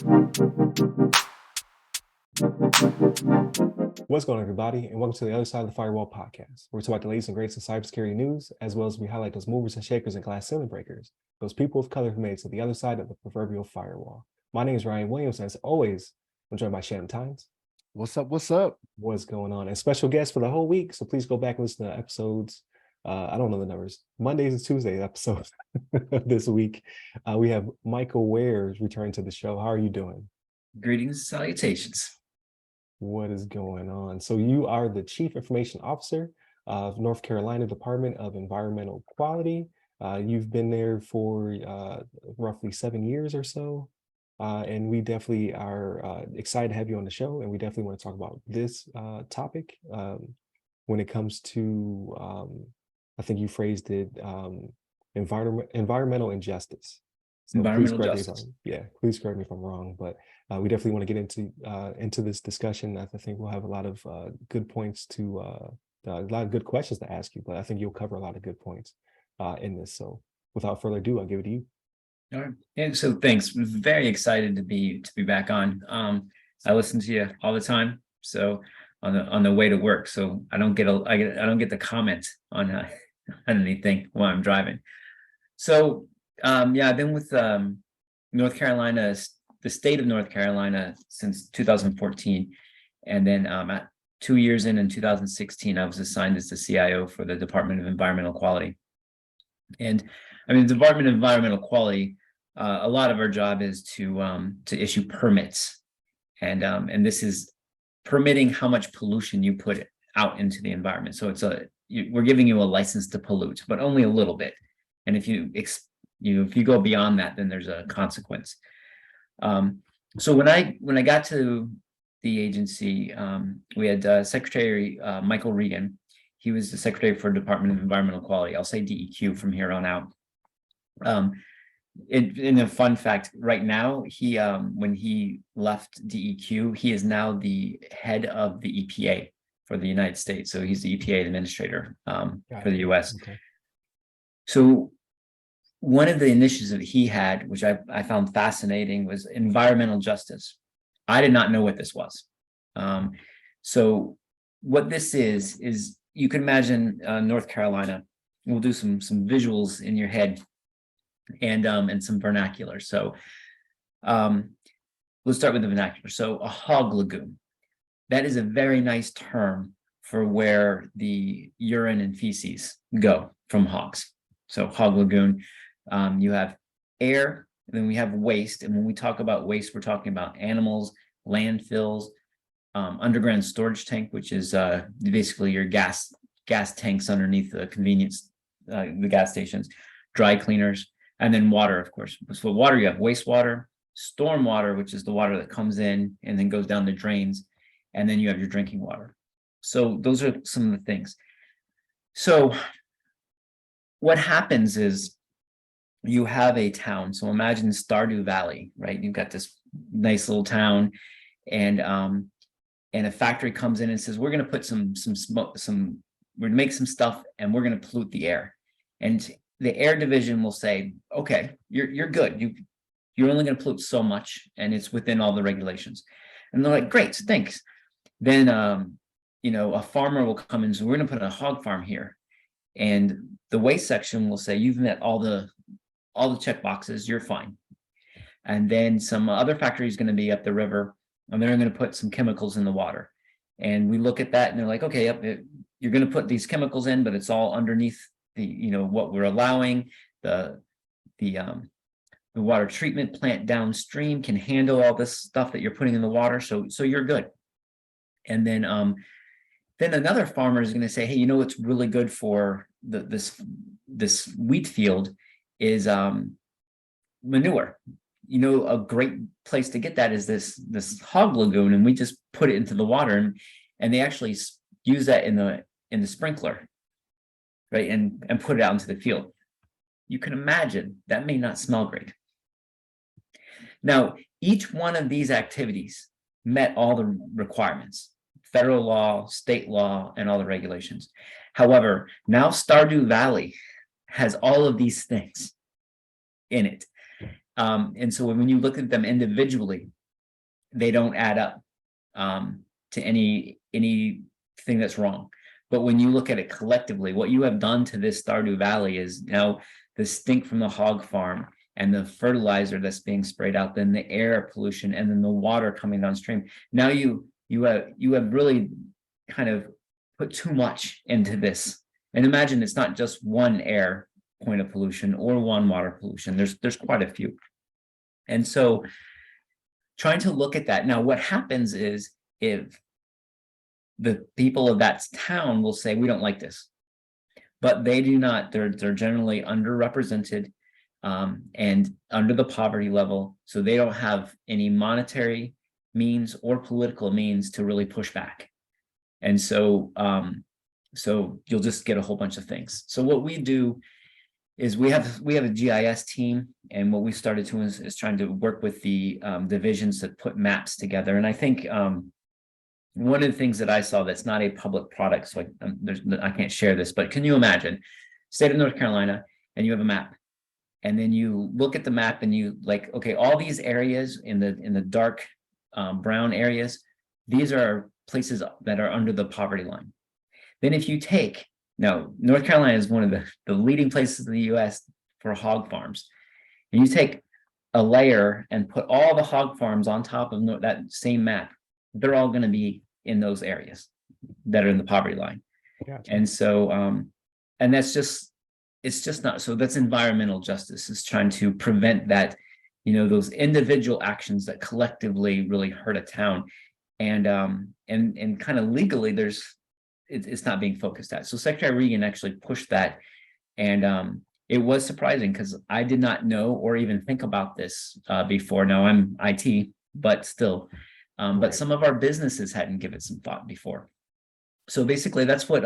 What's going on, everybody, and welcome to the Other Side of the Firewall podcast, where we talk about the latest and greatest in cybersecurity news, as well as we highlight those movers and shakers and glass ceiling breakers, those people of color who made it to the other side of the proverbial firewall. My name is Ryan Williams, and as always, I'm joined by Shannon Tynes. What's up? What's up? What's going on? And special guest for the whole week, so please go back and listen to episodes. I don't know the numbers. Mondays and Tuesdays episodes this week. We have Michael Ware returning to the show. How are you doing? Greetings and salutations. What is going on? So you are the Chief Information Officer of North Carolina Department of Environmental Quality. You've been there for roughly 7 years or so. And we definitely are excited to have you on the show. And we definitely want to talk about this topic when it comes to, I think you phrased it, environmental injustice. So environmental justice. Please correct me if I'm wrong, but we definitely want to get into this discussion. I think we'll have a lot of good points to, a lot of good questions to ask you, but I think you'll cover a lot of good points in this. So without further ado, I'll give it to you. All right. And so thanks. Very excited to be back on. I listen to you all the time. So on the way to work. So I don't get the comment on anything while I'm driving. So I've been with North Carolina, the state of North Carolina, since 2014, and then at 2 years in 2016, I was assigned as the CIO for the Department of Environmental Quality. And I mean, the Department of Environmental Quality, a lot of our job is to issue permits, and this is permitting how much pollution you put out into the environment. So we're giving you a license to pollute, but only a little bit. And if you go beyond that, then there's a consequence. So when I got to the agency, we had Secretary Michael Regan. He was the Secretary for Department of Environmental Quality. I'll say DEQ from here on out. In a fun fact, right now, when he left DEQ, he is now the head of the EPA for the United States. So he's the EPA administrator for the US. Okay. So one of the initiatives that he had, which I found fascinating, was environmental justice. I did not know what this was. So what this is you can imagine North Carolina. We'll do some visuals in your head and some vernacular. So let's start with the vernacular. So a hog lagoon, that is a very nice term for where the urine and feces go from hogs. So hog lagoon. You have air, and then we have waste. And when we talk about waste, we're talking about animals, landfills, underground storage tank, which is basically your gas tanks underneath the convenience, the gas stations, dry cleaners, and then water, of course. So water, you have wastewater, storm water, which is the water that comes in and then goes down the drains, and then you have your drinking water. So those are some of the things. So what happens is, you have a town. So imagine Stardew Valley, right? You've got this nice little town, and a factory comes in and says, we're going to put some smoke, we're going to make some stuff, and we're going to pollute the air. And the air division will say, okay, you're good. You're only going to pollute so much, and it's within all the regulations. And they're like, great, thanks. Then a farmer will come in and say, we're going to put a hog farm here, and the waste section will say, you've met all the check boxes, you're fine. And then some other factory is going to be up the river, and they're going to put some chemicals in the water. And we look at that, and they're like, okay, you're going to put these chemicals in, but it's all underneath the, what we're allowing. The water treatment plant downstream can handle all this stuff that you're putting in the water, so you're good. And then another farmer is going to say, hey, what's really good for this wheat field is manure. A great place to get that is this hog lagoon, and we just put it into the water, and they actually use that in the sprinkler, right, and put it out into the field. You can imagine that may not smell great. Now, each one of these activities met all the requirements, federal law, state law, and all the regulations. However, now Stardew Valley has all of these things in it. And so when you look at them individually, they don't add up to anything that's wrong. But when you look at it collectively, what you have done to this Stardew Valley is now the stink from the hog farm and the fertilizer that's being sprayed out, then the air pollution, and then the water coming downstream. Now you have really kind of put too much into this. And imagine it's not just one air point of pollution or one water pollution. There's quite a few. And so trying to look at that. Now, what happens is if the people of that town will say, we don't like this, but they do not, they're generally underrepresented and under the poverty level. So they don't have any monetary means or political means to really push back. And so, so you'll just get a whole bunch of things. So what we do is we have a GIS team, and what we started to is trying to work with the divisions that put maps together. And I think one of the things that I saw that's not a public product, so I can't share this, but can you imagine state of North Carolina, and you have a map, and then you look at the map and you like, okay, all these areas in the dark brown areas, these are places that are under the poverty line. Then if you take, now North Carolina is one of the leading places in the US for hog farms, and you take a layer and put all the hog farms on top of that same map, they're all going to be in those areas that are in the poverty line. Gotcha. And so and that's just, it's just not, so that's environmental justice, is trying to prevent that, you know, those individual actions that collectively really hurt a town. And kind of legally it's not being focused at. So Secretary Regan actually pushed that, and it was surprising because I did not know or even think about this before. Now I'm IT, but still, but some of our businesses hadn't given it some thought before. So basically, that's what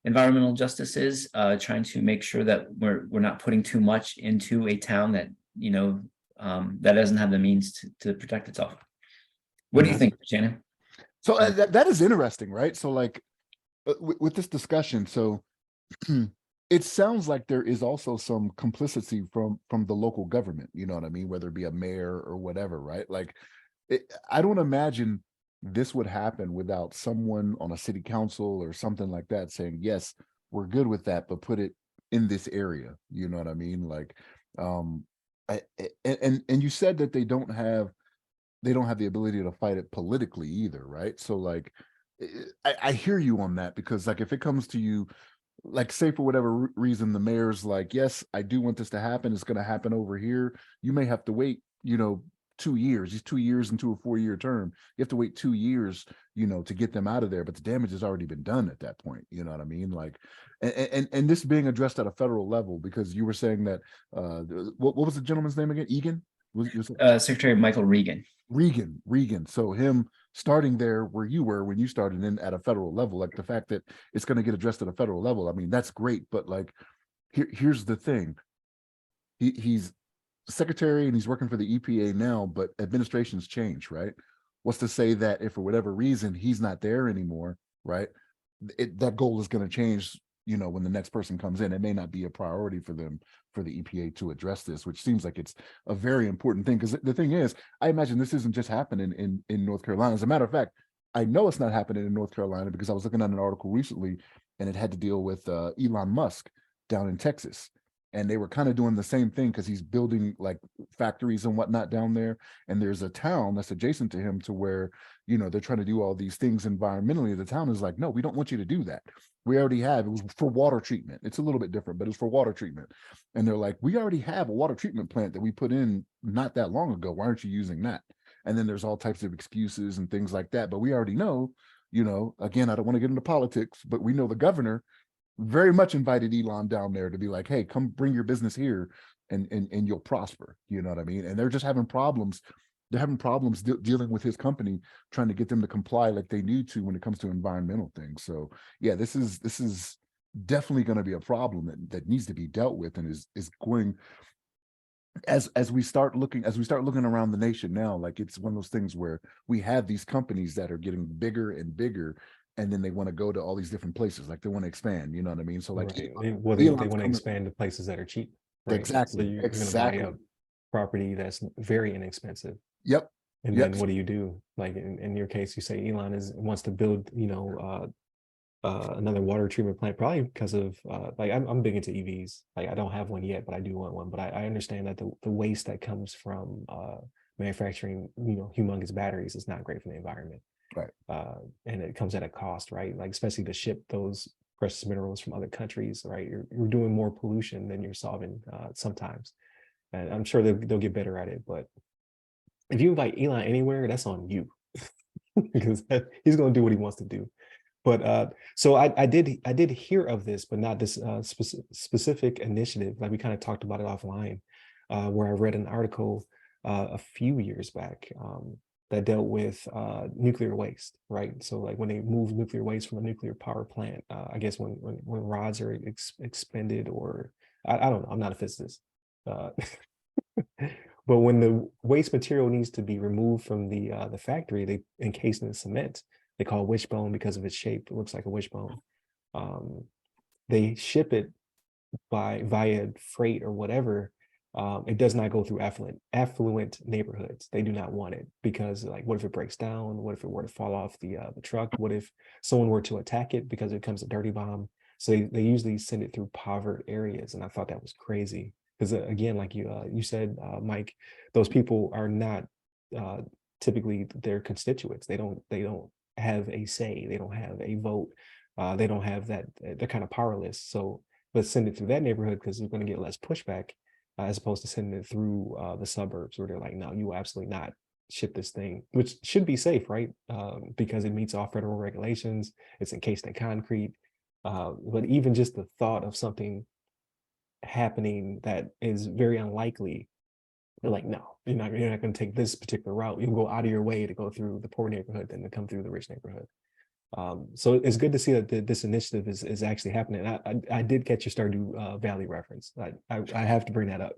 environmental justice is, trying to make sure that we're not putting too much into a town that, you know, that doesn't have the means to protect itself. What do you think, Shannon? So that is interesting, right? So like with this discussion, so it sounds like there is also some complicity from the local government, you know what I mean? Whether it be a mayor or whatever, right? Like, I don't imagine this would happen without someone on a city council or something like that saying, yes, we're good with that, but put it in this area. You know what I mean? Like, and you said that they don't have the ability to fight it politically either, right? So like, I hear you on that, because like if it comes to you, like say for whatever reason the mayor's like, yes, I do want this to happen, it's going to happen over here, you may have to wait, you know, 2 years. These 2 years into a 4-year term, you have to wait 2 years, you know, to get them out of there, but the damage has already been done at that point. You know what I mean? Like, and this being addressed at a federal level, because you were saying that what was the gentleman's name again? Egan? Secretary Michael Regan. Regan. So him starting there where you were when you started in at a federal level, like the fact that it's going to get addressed at a federal level, I mean, that's great. But like, here's the thing. He's secretary and he's working for the EPA now, but administrations change, right? What's to say that if for whatever reason he's not there anymore, right, that goal is going to change, you know, when the next person comes in. It may not be a priority for them, for the EPA to address this, which seems like it's a very important thing. Because the thing is, I imagine this isn't just happening in North Carolina. As a matter of fact, I know it's not happening in North Carolina because I was looking at an article recently and it had to deal with Elon Musk down in Texas. And they were kind of doing the same thing because he's building like factories and whatnot down there. And there's a town that's adjacent to him to where, you know, they're trying to do all these things environmentally. The town is like, no, we don't want you to do that. We already have, it was for water treatment. It's a little bit different, but it's for water treatment. And they're like, we already have a water treatment plant that we put in not that long ago. Why aren't you using that? And then there's all types of excuses and things like that. But we already know, you know, again, I don't want to get into politics, but we know the governor very much invited Elon down there to be like, hey, come bring your business here and you'll prosper. You know what I mean? And they're just having problems. They're having problems dealing with his company, trying to get them to comply like they need to when it comes to environmental things. So yeah, this is definitely going to be a problem that needs to be dealt with, and is going, as we start looking around the nation now, like it's one of those things where we have these companies that are getting bigger and bigger, and then they want to go to all these different places, like they want to expand, you know what I mean? So like, right. They want to expand to places that are cheap. Right? Exactly. So you're going to buy a property that's very inexpensive. Yep. And Yep. then what do? Like in your case, you say Elon wants to build, another water treatment plant, probably because of like I'm big into EVs. Like I don't have one yet, but I do want one. But I understand that the waste that comes from manufacturing, humongous batteries is not great for the environment. Right. And it comes at a cost, right? Like especially to ship those precious minerals from other countries, right? You're doing more pollution than you're solving sometimes. And I'm sure they'll get better at it. But if you invite Elon anywhere, that's on you because he's going to do what he wants to do. But so I did hear of this, but not this specific initiative. Like we kind of talked about it offline, where I read an article a few years back that dealt with nuclear waste, right? So like when they move nuclear waste from a nuclear power plant, I guess when rods are expended, or I don't know, I'm not a physicist. Uh, but when the waste material needs to be removed from the factory, they encase it in cement. They call it wishbone because of its shape. It looks like a wishbone. Um, they ship it via freight or whatever. It does not go through affluent neighborhoods. They do not want it because, like, what if it breaks down? What if it were to fall off the truck? What if someone were to attack it because it becomes a dirty bomb? So they usually send it through impoverished areas, and I thought that was crazy because again, like you said, Mike, those people are not typically their constituents. They don't have a say. They don't have a vote. They don't have that. They're kind of powerless. So let's send it through that neighborhood because we're going to get less pushback, as opposed to sending it through the suburbs where they're like, no, you absolutely not ship this thing, which should be safe, right? Because it meets all federal regulations. It's encased in concrete. But even just the thought of something happening that is very unlikely, they're like, no, you're not going to take this particular route. You'll go out of your way to go through the poor neighborhood than to come through the rich neighborhood. So it's good to see that this initiative is actually happening. I did catch your Stardew Valley reference. I have to bring that up.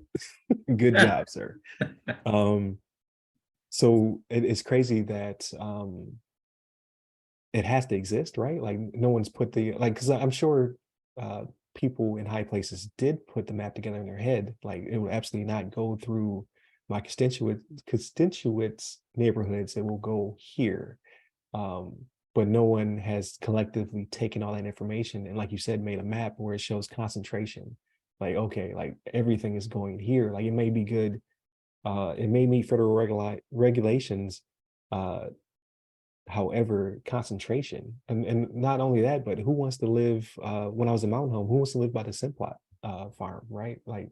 Good job, sir. So it's crazy that it has to exist, right? Like no one's put because I'm sure people in high places did put the map together in their head. Like it would absolutely not go through my constituents neighborhoods. It will go here. But no one has collectively taken all that information and, like you said, made a map where it shows concentration. Like, okay, like everything is going here. Like it may be good. It may meet federal regulations. However, concentration, and not only that, but who wants to live? When I was in Mountain Home, who wants to live by the Simplot farm, right? Like,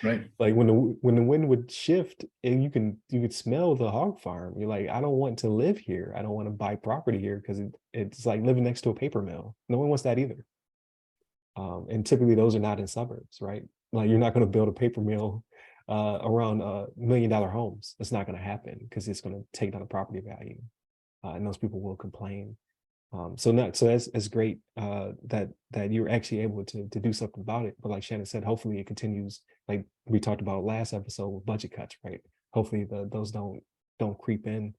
Right. like when the wind would shift and you could smell the hog farm. You're like, I don't want to live here. I don't want to buy property here because it's like living next to a paper mill. No one wants that either. And typically those are not in suburbs, right? Like you're not going to build a paper mill around $1 million homes. That's not going to happen because it's going to take down the property value, and those people will complain. So that's great that you're actually able to do something about it. But like Shannon said, hopefully it continues. Like we talked about last episode with budget cuts, right? Hopefully those don't creep in,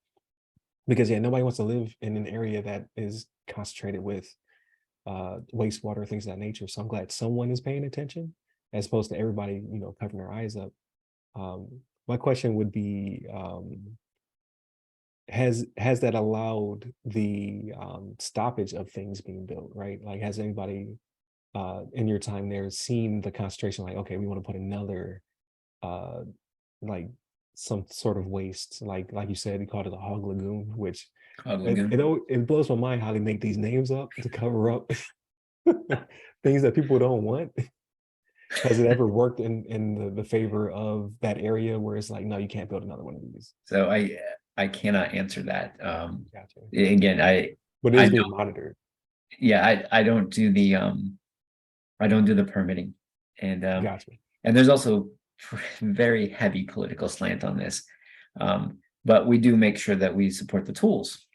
because yeah, nobody wants to live in an area that is concentrated with wastewater, things of that nature. So I'm glad someone is paying attention as opposed to everybody, covering their eyes up. My question would be, has that allowed the stoppage of things being built, right? Like has anybody in your time there seen the concentration, like, okay, we want to put another like some sort of waste, like you said, you called it a hog lagoon, which it blows my mind how they make these names up to cover up things that people don't want. Has it ever worked in the favor of that area where it's like, no, you can't build another one of these? So I cannot answer that. Gotcha. Again, But it I is don't, being monitored. yeah, I don't do the permitting, and Gotcha. there's also very heavy political slant on this, but we do make sure that we support the tools,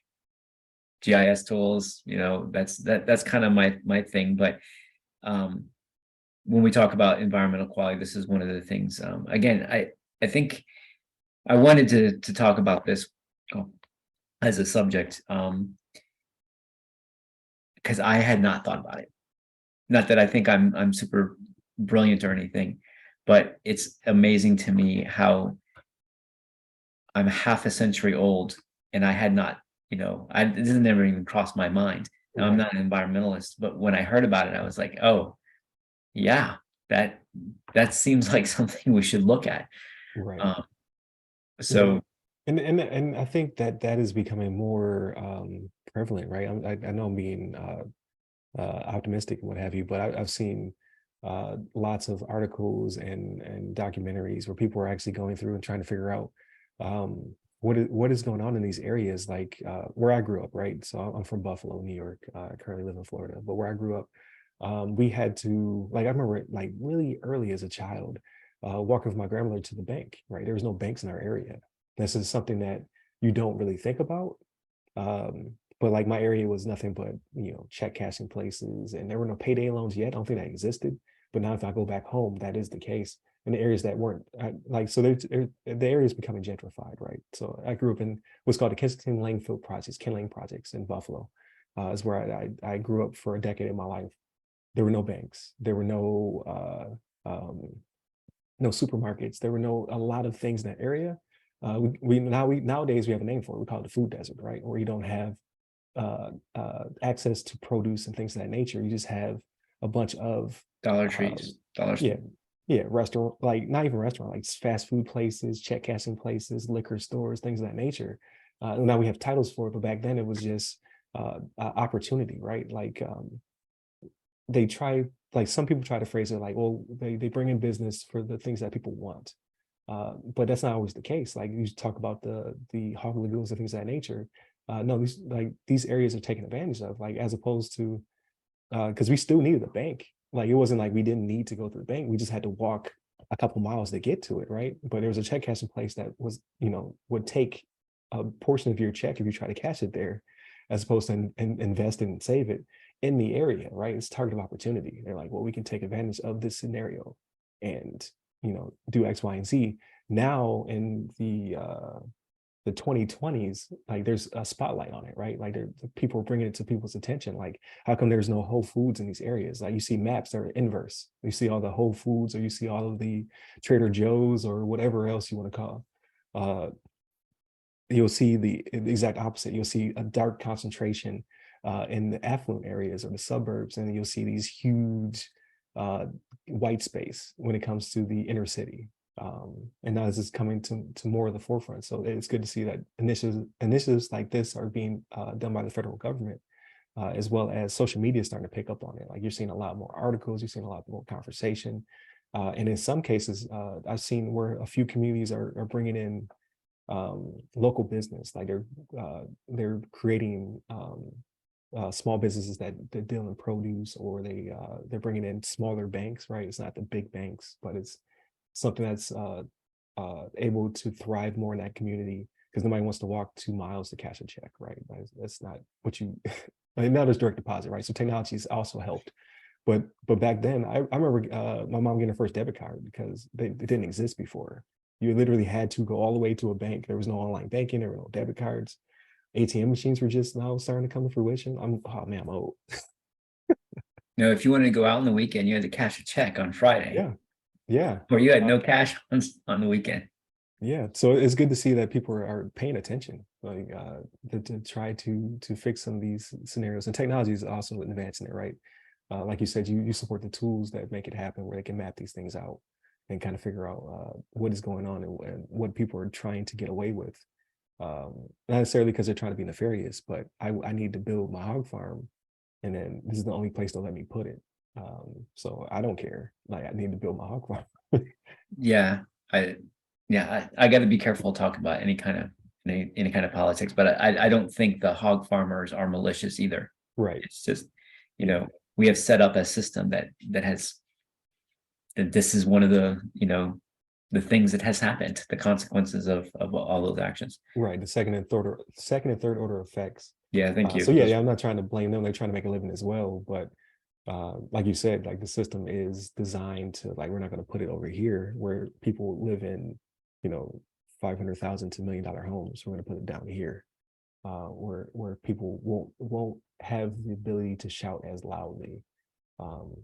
GIS tools. That's kind of my thing. But when we talk about environmental quality, this is one of the things. Again, I think I wanted to talk about this as a subject, because I had not thought about it. Not that I think I'm super brilliant or anything, but it's amazing to me how I'm half a century old, and I had not, this has never even crossed my mind. Now, I'm Right. not an environmentalist, but when I heard about it, I was like, oh, yeah, that seems like something we should look at. Right. Um, Yeah. so And I think that that is becoming more prevalent, right? I know I'm being optimistic and what have you, but I've seen lots of articles and documentaries where people are actually going through and trying to figure out what is going on in these areas, like where I grew up, right? So I'm from Buffalo, New York. I currently live in Florida, but where I grew up, we had to, like, I remember like really early as a child, walking with my grandmother to the bank, right? There was no banks in our area. This is something that you don't really think about. But like my area was nothing but, check cashing places, and there were no payday loans yet. I don't think that existed. But now if I go back home, that is the case. In the areas that weren't like, so the area is becoming gentrified, right? So I grew up in what's called the Kensington Langfield projects, Ken Lane projects in Buffalo, is where I grew up for a decade of my life. There were no banks. There were no supermarkets. There were a lot of things in that area. Nowadays we have a name for it. We call it the food desert, right? Where you don't have access to produce and things of that nature. You just have a bunch of Dollar uh, Trees, Dollar yeah, yeah, restaurant, like not even restaurant, like fast food places, check cashing places, liquor stores, things of that nature. Now we have titles for it, but back then it was just opportunity, right? Like they try, like some people try to phrase it like, well, they bring in business for the things that people want. But that's not always the case. Like you talk about the hog lagoons and things of that nature. No, these areas are taken advantage of, like as opposed to because we still needed a bank. Like it wasn't like we didn't need to go to the bank. We just had to walk a couple miles to get to it, right? But there was a check cashing place that was, would take a portion of your check if you try to cash it there, as opposed to invest and save it in the area, right? It's target of opportunity. They're like, well, we can take advantage of this scenario and do X, Y, and Z. Now in the 2020s, like there's a spotlight on it, right? Like people are bringing it to people's attention. Like, how come there's no Whole Foods in these areas? Like you see maps that are inverse. You see all the Whole Foods, or you see all of the Trader Joe's or whatever else you want to call. You'll see the exact opposite. You'll see a dark concentration in the affluent areas or the suburbs, and you'll see these huge white space when it comes to the inner city. And now this is coming to more of the forefront. So it's good to see that initiatives like this are being done by the federal government, as well as social media starting to pick up on it. Like you're seeing a lot more articles, you're seeing a lot more conversation. And in some cases, I've seen where a few communities are bringing in local business, like they're creating small businesses that deal in produce, or they're bringing in smaller banks, right? It's not the big banks, but it's something that's able to thrive more in that community, because nobody wants to walk 2 miles to cash a check, right? That's not what you. I mean, now there's direct deposit, right? So technology has also helped, but back then, I remember my mom getting her first debit card because it didn't exist before. You literally had to go all the way to a bank. There was no online banking. There were no debit cards. ATM machines were just now starting to come to fruition. Oh man, I'm old. If you wanted to go out on the weekend, you had to cash a check on Friday, Yeah, yeah, or you had no cash on the weekend. yeah. So it's good to see that people are paying attention, like to try to fix some of these scenarios. And technology is also advancing it, right? Like you said, you support the tools that make it happen, where they can map these things out and kind of figure out what is going on and what people are trying to get away with. Not necessarily because they're trying to be nefarious, but I need to build my hog farm, and then this is the only place they'll let me put it. So I don't care. Like I need to build my hog farm. Yeah, I I got to be careful talking about any kind of politics, but I don't think the hog farmers are malicious either. Right. It's just, Yeah. we have set up a system that has that this is one of the things that has happened, the consequences of all those actions. Right. The second and third order effects. Yeah, thank you. So yeah, I'm not trying to blame them. They're trying to make a living as well. But like you said, like the system is designed to, like, we're not going to put it over here where people live in, you know, 500,000 to $1 million homes. We're going to put it down here, where people won't have the ability to shout as loudly, um,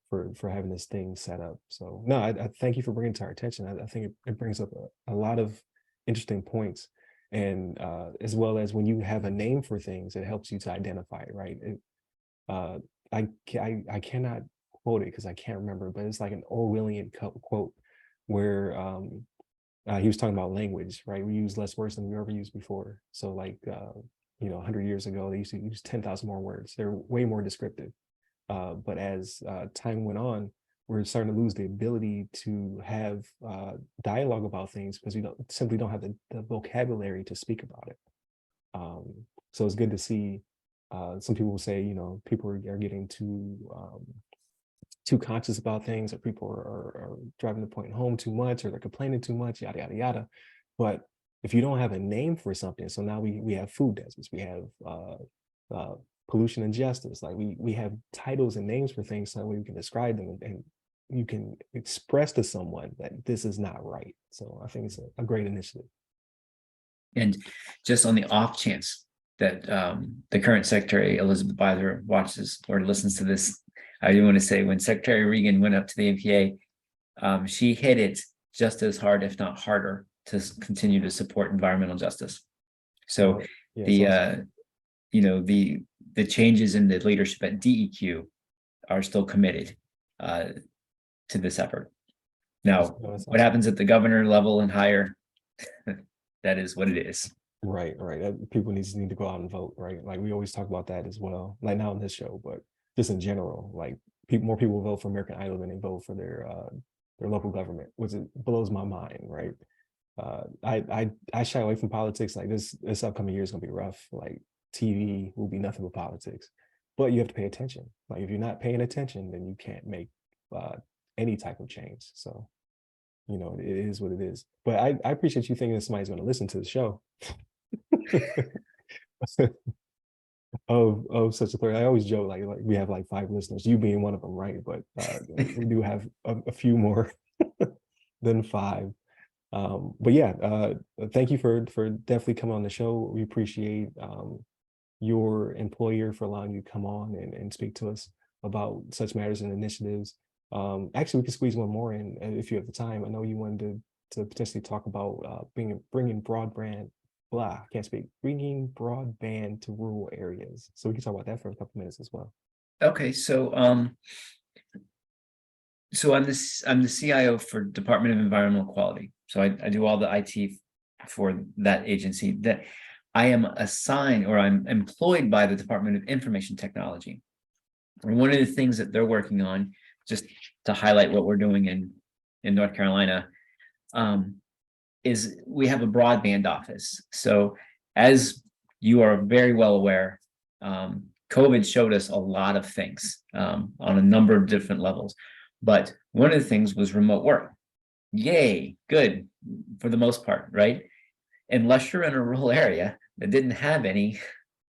for having this thing set up. So no, I thank you for bringing it to our attention. I think it brings up a lot of interesting points. And as well as when you have a name for things, it helps you to identify it, right? Uh, I cannot quote it because I can't remember, but it's like an Orwellian quote where he was talking about language, right? We use less words than we ever used before. So like, 100 years ago, they used to use 10,000 more words. They're way more descriptive. But as time went on, we're starting to lose the ability to have dialogue about things because we simply don't have the vocabulary to speak about it. So it's good to see. Some people will say, people are getting too conscious about things, or people are driving the point home too much, or they're complaining too much, yada yada yada. But if you don't have a name for something, so now we have food deserts, we have pollution and justice, like we have titles and names for things so we can describe them, and you can express to someone that this is not right. So I think it's a great initiative. And just on the off chance that the current Secretary Elizabeth Beiser watches or listens to this, I do want to say when Secretary Regan went up to the APA, she hit it just as hard, if not harder, to continue to support environmental justice. So Yeah, the changes in the leadership at DEQ are still committed to this effort. Now, what awesome. happens at the governor level and higher, that is what it is. Right. People need to go out and vote, right? Like we always talk about that as well, like not on this show, but just in general, like more people vote for American Idol than they vote for their local government, which blows my mind, right? I shy away from politics. Like this upcoming year is gonna be rough. Like TV will be nothing but politics, but you have to pay attention. Like if you're not paying attention, then you can't make any type of change. So it is what it is. But I appreciate you thinking that somebody's going to listen to the show. of such a threat. I always joke like we have like 5 listeners, you being one of them, right? But we do have a few more than 5. But yeah, thank you for definitely coming on the show. We appreciate your employer for allowing you to come on and speak to us about such matters and initiatives. Actually, we can squeeze one more in if you have the time. I know you wanted to potentially talk about bringing broadband. I can't speak. Bringing broadband to rural areas. So we can talk about that for a couple minutes as well. Okay, so I'm the CIO for Department of Environmental Quality. So I do all the IT for that agency. That I am assigned, or I'm employed by the Department of Information Technology. And one of the things that they're working on, just to highlight what we're doing in North Carolina, is we have a broadband office. So as you are very well aware, COVID showed us a lot of things on a number of different levels. But one of the things was remote work. Yay, good for the most part, right? Unless you're in a rural area that didn't have any,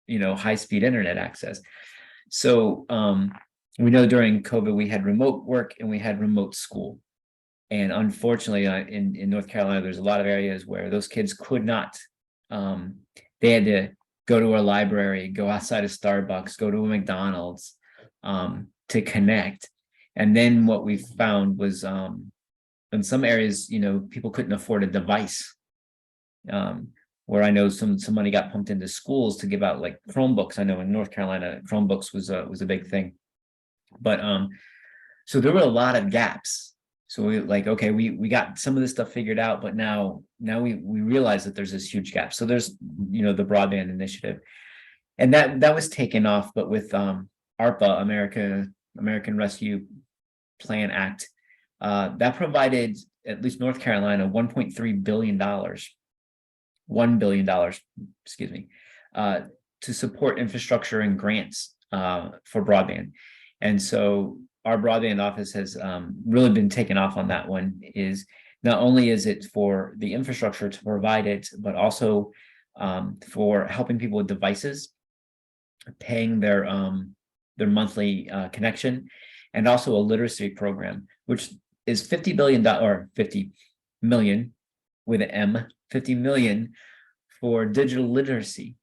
high-speed internet access. So we know during COVID, we had remote work and we had remote school. And unfortunately, in North Carolina, there's a lot of areas where those kids could not. They had to go to a library, go outside of Starbucks, go to a McDonald's to connect. And then what we found was in some areas, people couldn't afford a device. Where I know some money got pumped into schools to give out like Chromebooks. I know in North Carolina, Chromebooks was a big thing. But so there were a lot of gaps. So we got some of this stuff figured out, but now we realize that there's this huge gap. So there's the broadband initiative, and that was taken off, but with ARPA, American Rescue Plan Act, that provided at least North Carolina $1.3 billion, $1 billion, excuse me, to support infrastructure and grants for broadband. And so our broadband office has really been taken off on that one. Is not only is it for the infrastructure to provide it, but also for helping people with devices, paying their monthly connection, and also a literacy program, which is $50 billion or 50 million with an M, 50 million for digital literacy.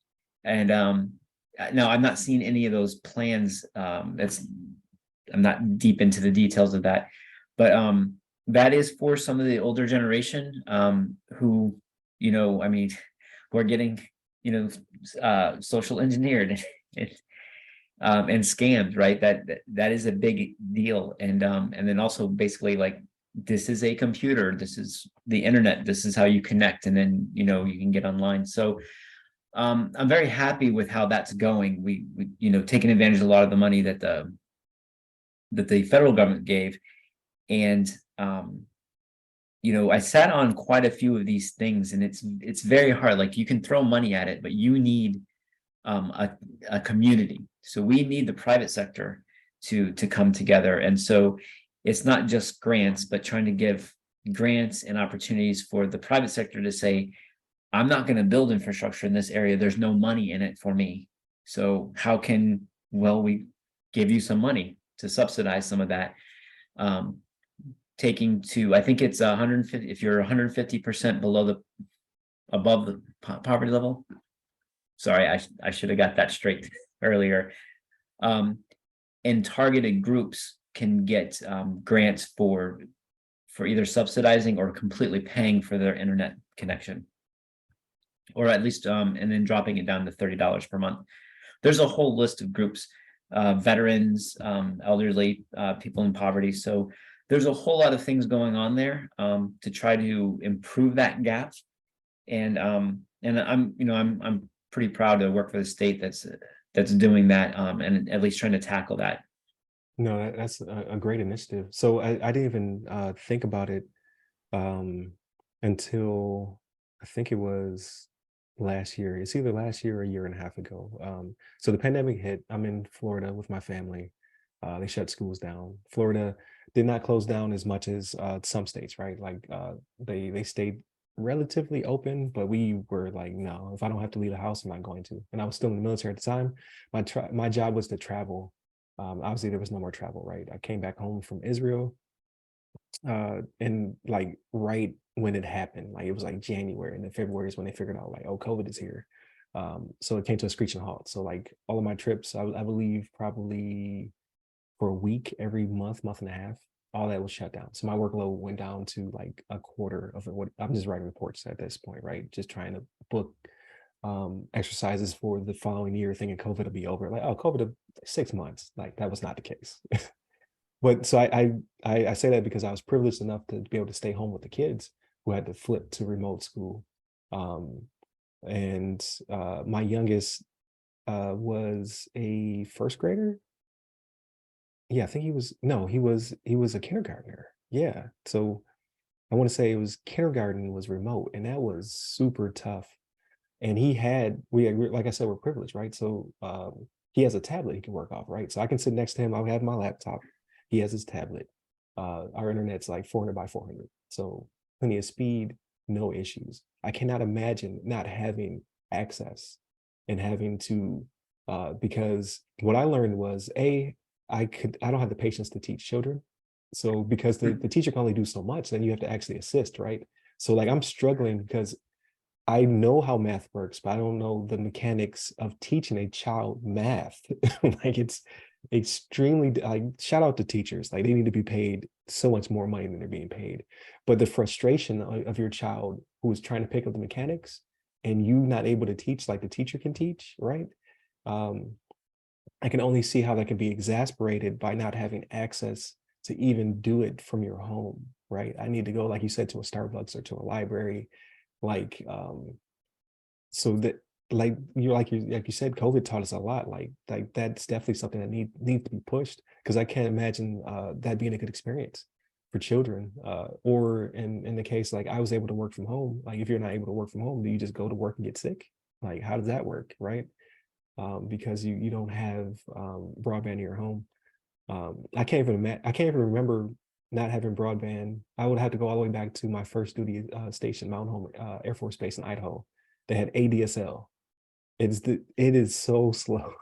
And now I'm not seeing any of those plans. I'm not deep into the details of that, but that is for some of the older generation who I mean, we're getting, social engineered and scammed, right? That is a big deal. And then also basically like, this is a computer, this is the internet, this is how you connect, and then you can get online. So I'm very happy with how that's going. We taking advantage of a lot of the money that the federal government gave. And I sat on quite a few of these things, and it's very hard. Like, you can throw money at it, but you need a community. So we need the private sector to come together. And so it's not just grants, but trying to give grants and opportunities for the private sector to say, I'm not going to build infrastructure in this area. There's no money in it for me. So how can, we give you some money to subsidize some of that. Taking to, I think it's 150, if you're 150% above the poverty level. Sorry, I should have got that straight earlier. And targeted groups can get grants for either subsidizing or completely paying for their internet connection, or at least and then dropping it down to $30 per month. There's a whole list of groups, veterans, elderly, people in poverty. So there's a whole lot of things going on there to try to improve that gap. And I'm pretty proud to work for the state that's doing that, and at least trying to tackle that. No, that's a great initiative. So I didn't even think about it until I think it was last year. It's either last year or a year and a half ago. So the pandemic hit. I'm in Florida with my family. They shut schools down. Florida did not close down as much as some states, right? Like they stayed relatively open, but we were like, no, if I don't have to leave the house, I'm not going to. And I was still in the military at the time. My job was to travel. Obviously, there was no more travel, right? I came back home from Israel, and like right when it happened, like it was like January, and then February is when they figured out like, oh, COVID is here. So it came to a screeching halt. So like all of my trips, I would leave probably for a week every month and a half. All that was shut down. So my workload went down to like a quarter of what I'm just writing reports at this point, right? Just trying to book exercises for the following year, thinking COVID will be over. Like, oh, COVID 6 months. Like that was not the case. But so I say that because I was privileged enough to be able to stay home with the kids who had to flip to remote school. And my youngest was a first grader. Yeah, I think he was, no, he was a kindergartner. Yeah. So I want to say it was kindergarten was remote, and that was super tough. And like I said, we're privileged, right? So he has a tablet he can work off, right? So I can sit next to him. I'll have my laptop. He has his tablet. Our internet's like 400 by 400. So plenty of speed, no issues. I cannot imagine not having access and having to, because what I learned was I don't have the patience to teach children. So because the teacher can only do so much, then you have to actually assist, right? So like I'm struggling because I know how math works, but I don't know the mechanics of teaching a child math. Like it's extremely, like, shout out to teachers. Like they need to be paid so much more money than they're being paid. But the frustration of your child who is trying to pick up the mechanics and you not able to teach like the teacher can teach, right? I can only see how that can be exasperated by not having access to even do it from your home, right? I need to go, like you said, to a Starbucks or to a library, like so that like you said, COVID taught us a lot. Like that's definitely something that needs to be pushed, because I can't imagine that being a good experience for children. Or in the case, like I was able to work from home. Like if you're not able to work from home, do you just go to work and get sick? Like how does that work, right? Because you don't have broadband in your home. I can't even remember not having broadband. I would have to go all the way back to my first duty station, Mount Homer Air Force Base in Idaho. They had ADSL. It is so slow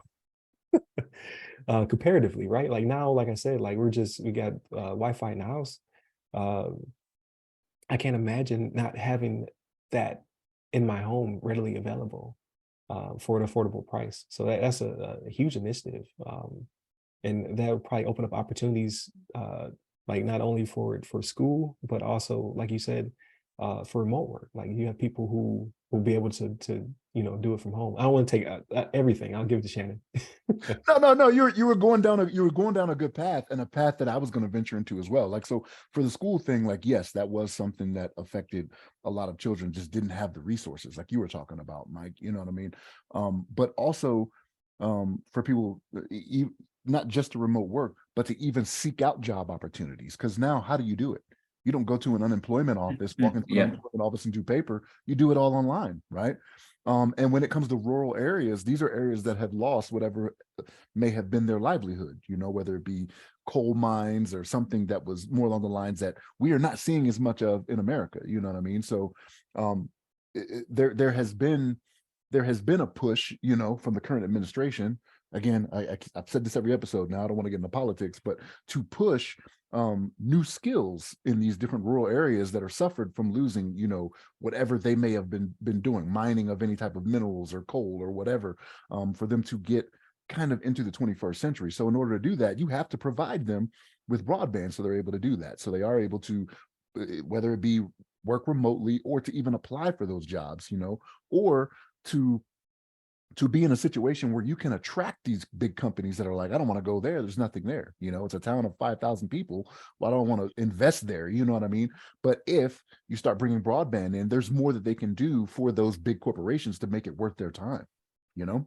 comparatively, right? Like now, like I said, like we got Wi-Fi in the house. I can't imagine not having that in my home readily available for an affordable price. So that's a huge initiative. And that would probably open up opportunities, like not only for school, but also, like you said, for remote work. Like you have people who will be able to do it from home. I don't want to take everything. I'll give it to Shannon. No. You were going down a good path, and a path that I was going to venture into as well. Like, so for the school thing, like, yes, that was something that affected a lot of children, just didn't have the resources like you were talking about, Mike. You know what I mean? But also for people, not just to remote work, but to even seek out job opportunities. Because now, how do you do it? You don't go to an unemployment office, walk into an unemployment office and do paper. You do it all online, right? And when it comes to rural areas, these are areas that have lost whatever may have been their livelihood, whether it be coal mines or something that was more along the lines that we are not seeing as much of in America. You know what I mean? So there has been a push, from the current administration. Again, I've said this every episode now, I don't want to get into politics, but to push new skills in these different rural areas that are suffered from losing, whatever they may have been doing, mining of any type of minerals or coal or whatever, for them to get kind of into the 21st century. So in order to do that, you have to provide them with broadband so they're able to do that. So they are able to, whether it be work remotely or to even apply for those jobs, or to be in a situation where you can attract these big companies that are like, I don't want to go there. There's nothing there. It's a town of 5,000 people. Well, I don't want to invest there. You know what I mean? But if you start bringing broadband in, there's more that they can do for those big corporations to make it worth their time, Yeah,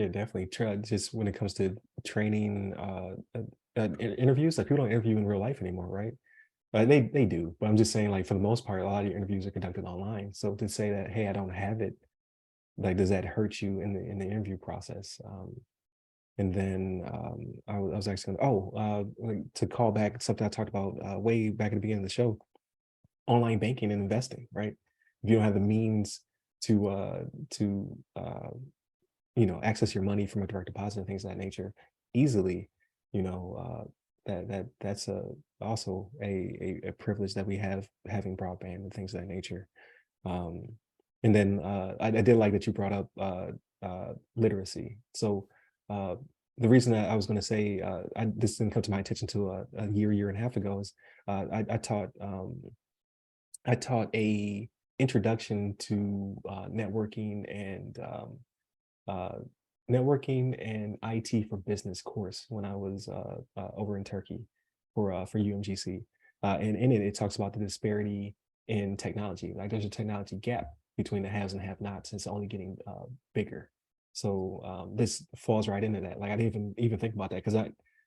definitely. Just when it comes to training, interviews, like people don't interview in real life anymore, right? They do, but I'm just saying, like, for the most part, a lot of your interviews are conducted online. So to say that, hey, I don't have it, like, does that hurt you in the interview process? And then I was actually like, to call back something I talked about way back at the beginning of the show, online banking and investing, right? If you don't have the means to access your money from a direct deposit and things of that nature easily, that's also a privilege that we have, having broadband and things of that nature. And then I did like that you brought up literacy. So the reason that I was going to say this didn't come to my attention until a year and a half ago is I taught a introduction to networking and IT for business course when I was over in Turkey for UMGC. And in it talks about the disparity in technology. Like, there's a technology gap between the haves and have-nots. It's only getting bigger. So this falls right into that. Like, I didn't even think about that, because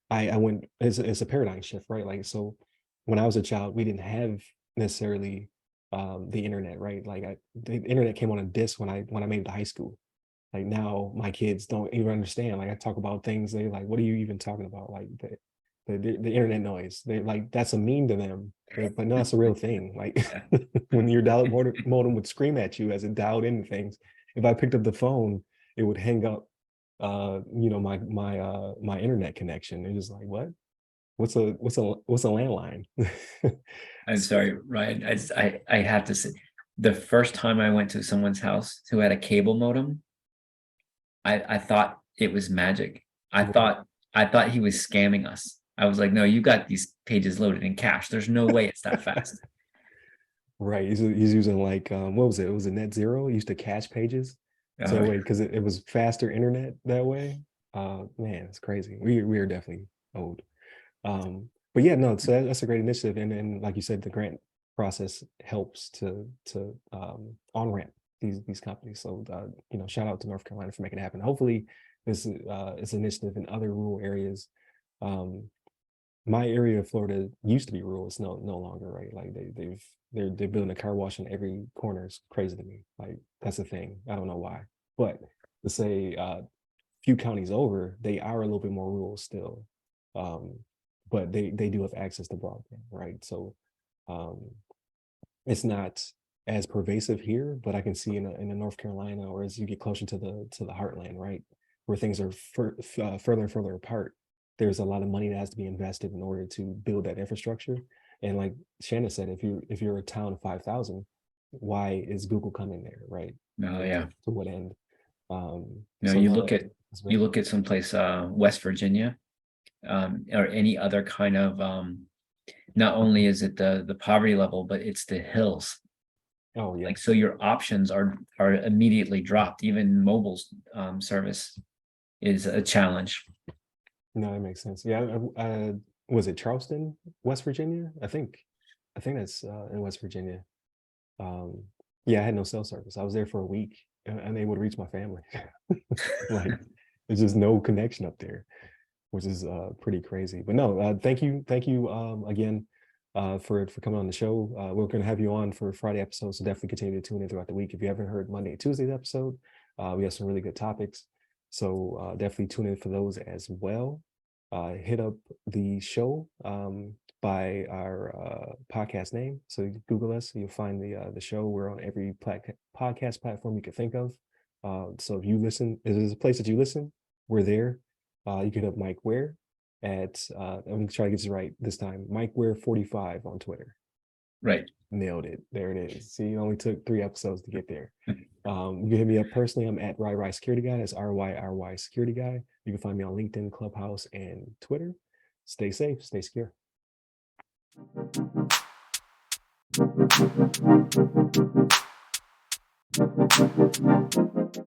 I went, it's a paradigm shift, right? Like, so when I was a child, we didn't have necessarily the internet, right? Like, the internet came on a disc when I made it to high school. Like, now my kids don't even understand. Like, I talk about things, they like, what are you even talking about? Like, the internet noise. They like, that's a meme to them, but no, it's a real thing. Like, when your dial-up modem would scream at you as it dialed into things, if I picked up the phone, it would hang up my internet connection. It's just like, what? What's a landline? I'm sorry, Ryan. I have to say, the first time I went to someone's house who had a cable modem, I thought it was magic. I thought he was scamming us. I was like, no, you got these pages loaded in cache. There's no way it's that fast. Right. He's using, like, what was it? It was a net zero. He used to cache pages. So wait, because it was faster internet that way. Man, it's crazy. We are definitely old. But yeah, no, so that's a great initiative. And like you said, the grant process helps to on-ramp these companies. So shout out to North Carolina for making it happen. Hopefully this is initiative in other rural areas. My area of Florida used to be rural. It's no longer, right? Like, they're building a car wash in every corner. It's crazy to me. Like, that's a thing. I don't know why. But to say few counties over, they are a little bit more rural still. But they do have access to broadband, right? So it's not as pervasive here, but I can see in a North Carolina, or as you get closer to the heartland, right, where things are further and further apart, there's a lot of money that has to be invested in order to build that infrastructure. And like Shannon said, if you're a town of 5,000, why is Google coming there, right? Oh, yeah. To what end? No, So you look at someplace, West Virginia, or any other kind of not only is it the poverty level, but it's the hills. Oh, yeah. Like, so your options are immediately dropped. Even mobile's service is a challenge. No, that makes sense. Yeah, was it Charleston, West Virginia? I think that's in West Virginia. Yeah, I had no cell service. I was there for a week, unable to reach my family. Like, there's just no connection up there, which is pretty crazy. But no, thank you again for coming on the show. We're going to have you on for Friday episodes, so definitely continue to tune in throughout the week. If you haven't heard Monday and Tuesday's episode, we have some really good topics, so definitely tune in for those as well. Hit up the show by our podcast name. So you Google us, you'll find the show. We're on every podcast platform you could think of. So if you listen, if there's a place that you listen, we're there. You can hit up Mike Ware at I'm gonna try to get this right this time. Mike Ware 45 on Twitter. Right. Nailed it. There it is. See, it only took 3 episodes to get there. You can hit me up personally. I'm at RyRy Security Guy. That's RYRY Security Guy. You can find me on LinkedIn, Clubhouse, and Twitter. Stay safe, stay secure.